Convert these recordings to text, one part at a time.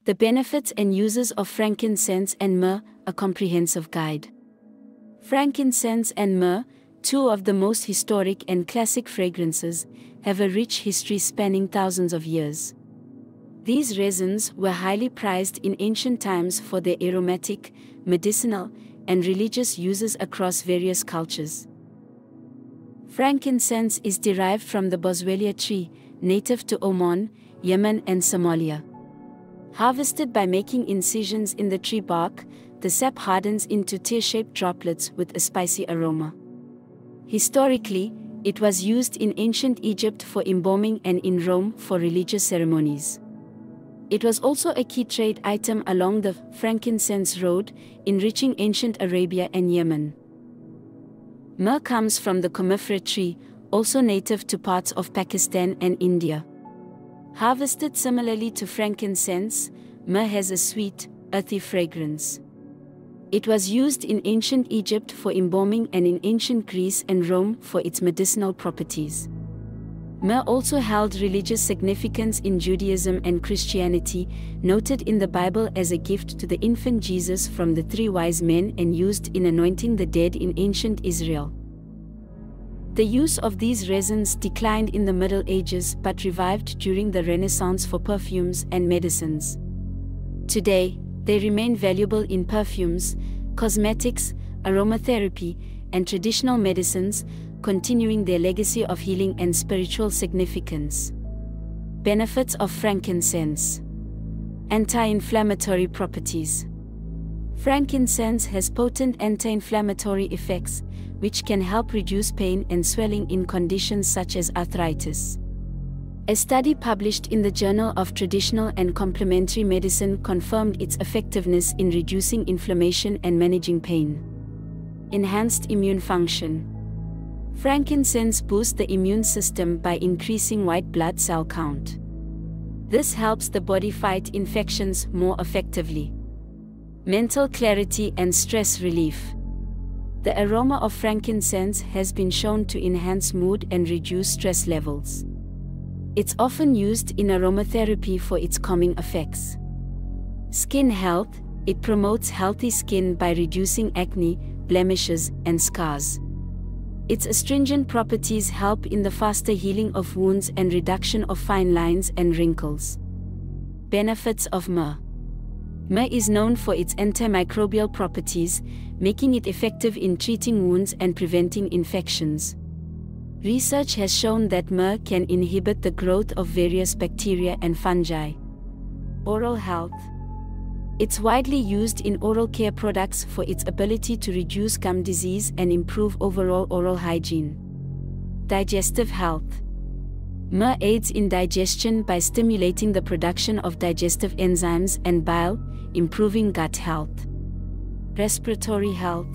The benefits and uses of frankincense and myrrh, a comprehensive guide. Frankincense and myrrh, two of the most historic and classic fragrances, have a rich history spanning thousands of years. These resins were highly prized in ancient times for their aromatic, medicinal, and religious uses across various cultures. Frankincense is derived from the boswellia tree, native to Oman, Yemen and Somalia. Harvested by making incisions in the tree bark, the sap hardens into tear-shaped droplets with a spicy aroma. Historically, it was used in ancient Egypt for embalming and in Rome for religious ceremonies. It was also a key trade item along the frankincense road, enriching ancient Arabia and Yemen. Myrrh comes from the comifera tree, also native to parts of Pakistan and India. Harvested similarly to frankincense, myrrh has a sweet, earthy fragrance. It was used in ancient Egypt for embalming and in ancient Greece and Rome for its medicinal properties. Myrrh also held religious significance in Judaism and Christianity, noted in the Bible as a gift to the infant Jesus from the 3 wise men and used in anointing the dead in ancient Israel. The use of these resins declined in the Middle Ages but revived during the Renaissance for perfumes and medicines. Today, they remain valuable in perfumes, cosmetics, aromatherapy, and traditional medicines, continuing their legacy of healing and spiritual significance. Benefits of frankincense. Anti-inflammatory properties. Frankincense has potent anti-inflammatory effects, which can help reduce pain and swelling in conditions such as arthritis. A study published in the Journal of Traditional and Complementary Medicine confirmed its effectiveness in reducing inflammation and managing pain. Enhanced immune function. Frankincense boosts the immune system by increasing white blood cell count. This helps the body fight infections more effectively. Mental clarity and stress relief. The aroma of frankincense has been shown to enhance mood and reduce stress levels. It's often used in aromatherapy for its calming effects. Skin health. It promotes healthy skin by reducing acne, blemishes, and scars. Its astringent properties help in the faster healing of wounds and reduction of fine lines and wrinkles. Benefits of myrrh. Myrrh is known for its antimicrobial properties, making it effective in treating wounds and preventing infections. Research has shown that myrrh can inhibit the growth of various bacteria and fungi. Oral health. It's widely used in oral care products for its ability to reduce gum disease and improve overall oral hygiene. Digestive health. Myrrh aids in digestion by stimulating the production of digestive enzymes and bile, improving gut health. Respiratory health.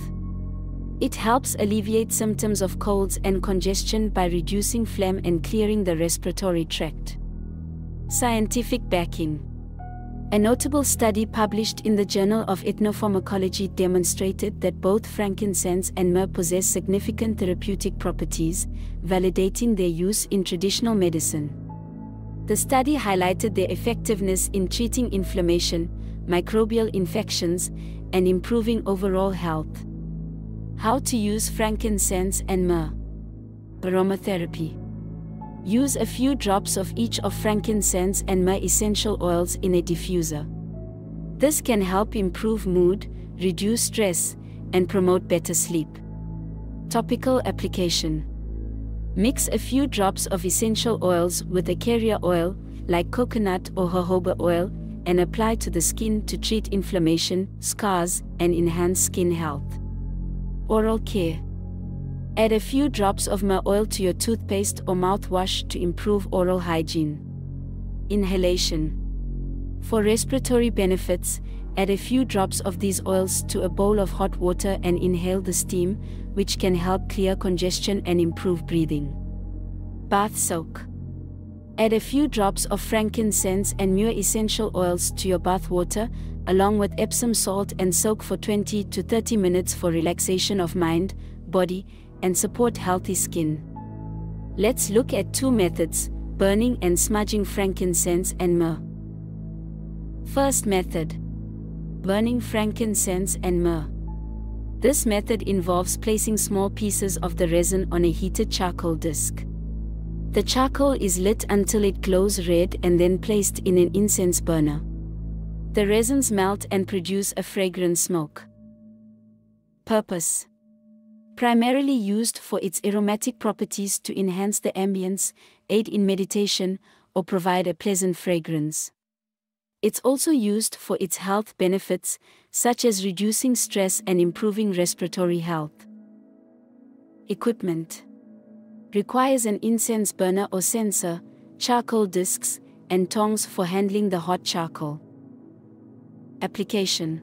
It helps alleviate symptoms of colds and congestion by reducing phlegm and clearing the respiratory tract. Scientific backing. A notable study published in the Journal of Ethnopharmacology demonstrated that both frankincense and myrrh possess significant therapeutic properties, validating their use in traditional medicine. The study highlighted their effectiveness in treating inflammation, microbial infections, and improving overall health. How to use frankincense and myrrh. Aromatherapy. Use a few drops of each of frankincense and myrrh essential oils in a diffuser. This can help improve mood, reduce stress, and promote better sleep. Topical application. Mix a few drops of essential oils with a carrier oil, like coconut or jojoba oil, and apply to the skin to treat inflammation, scars, and enhance skin health. Oral care. Add a few drops of myrrh oil to your toothpaste or mouthwash to improve oral hygiene. Inhalation. For respiratory benefits, add a few drops of these oils to a bowl of hot water and inhale the steam, which can help clear congestion and improve breathing. Bath soak. Add a few drops of frankincense and myrrh essential oils to your bath water, along with Epsom salt, and soak for 20 to 30 minutes for relaxation of mind, body, and support healthy skin. Let's look at two methods: burning and smudging frankincense and myrrh. First method: burning frankincense and myrrh. This method involves placing small pieces of the resin on a heated charcoal disc. The charcoal is lit until it glows red and then placed in an incense burner. The resins melt and produce a fragrant smoke. Purpose: primarily used for its aromatic properties to enhance the ambience, aid in meditation, or provide a pleasant fragrance. It's also used for its health benefits, such as reducing stress and improving respiratory health. Equipment: requires an incense burner or censer, charcoal discs, and tongs for handling the hot charcoal. Application: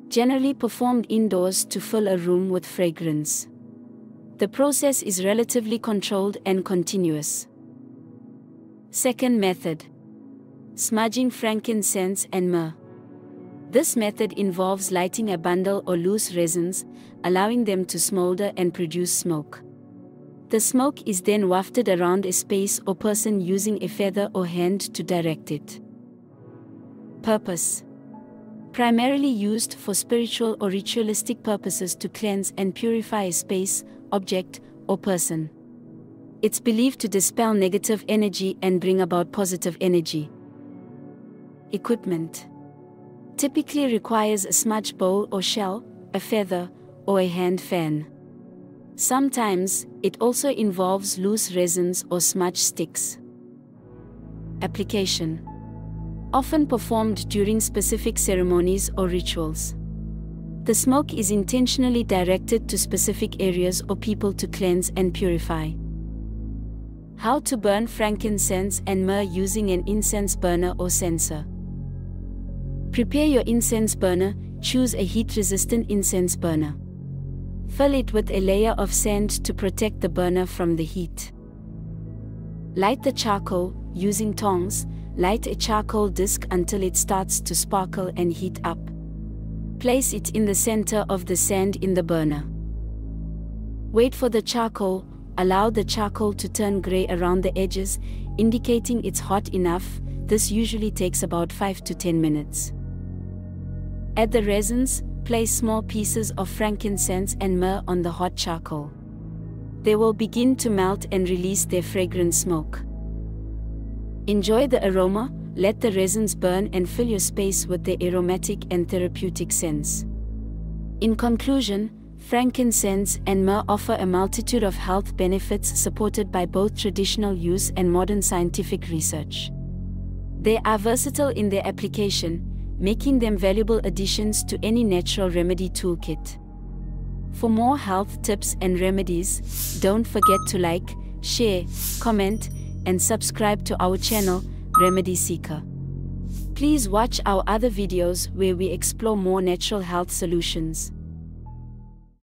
generally performed indoors to fill a room with fragrance. The process is relatively controlled and continuous. Second method: smudging frankincense and myrrh. This method involves lighting a bundle or loose resins, allowing them to smolder and produce smoke. The smoke is then wafted around a space or person using a feather or hand to direct it. Purpose: primarily used for spiritual or ritualistic purposes to cleanse and purify a space, object, or person. It's believed to dispel negative energy and bring about positive energy. Equipment: typically requires a smudge bowl or shell, a feather, or a hand fan. Sometimes, it also involves loose resins or smudge sticks. Application: often performed during specific ceremonies or rituals. The smoke is intentionally directed to specific areas or people to cleanse and purify. How to burn frankincense and myrrh using an incense burner or censer. Prepare your incense burner. Choose a heat-resistant incense burner. Fill it with a layer of sand to protect the burner from the heat. Light the charcoal using tongs. Light a charcoal disc until it starts to sparkle and heat up. Place it in the center of the sand in the burner. Wait for the charcoal. Allow the charcoal to turn gray around the edges, indicating it's hot enough. This usually takes about 5 to 10 minutes. Add the resins. Place small pieces of frankincense and myrrh on the hot charcoal. They will begin to melt and release their fragrant smoke. Enjoy the aroma. Let the resins burn and fill your space with their aromatic and therapeutic scents. In conclusion, frankincense and myrrh offer a multitude of health benefits supported by both traditional use and modern scientific research. They are versatile in their application, making them valuable additions to any natural remedy toolkit. For more health tips and remedies, don't forget to like, share, comment, and subscribe to our channel, Remedy Seeker. Please watch our other videos where we explore more natural health solutions.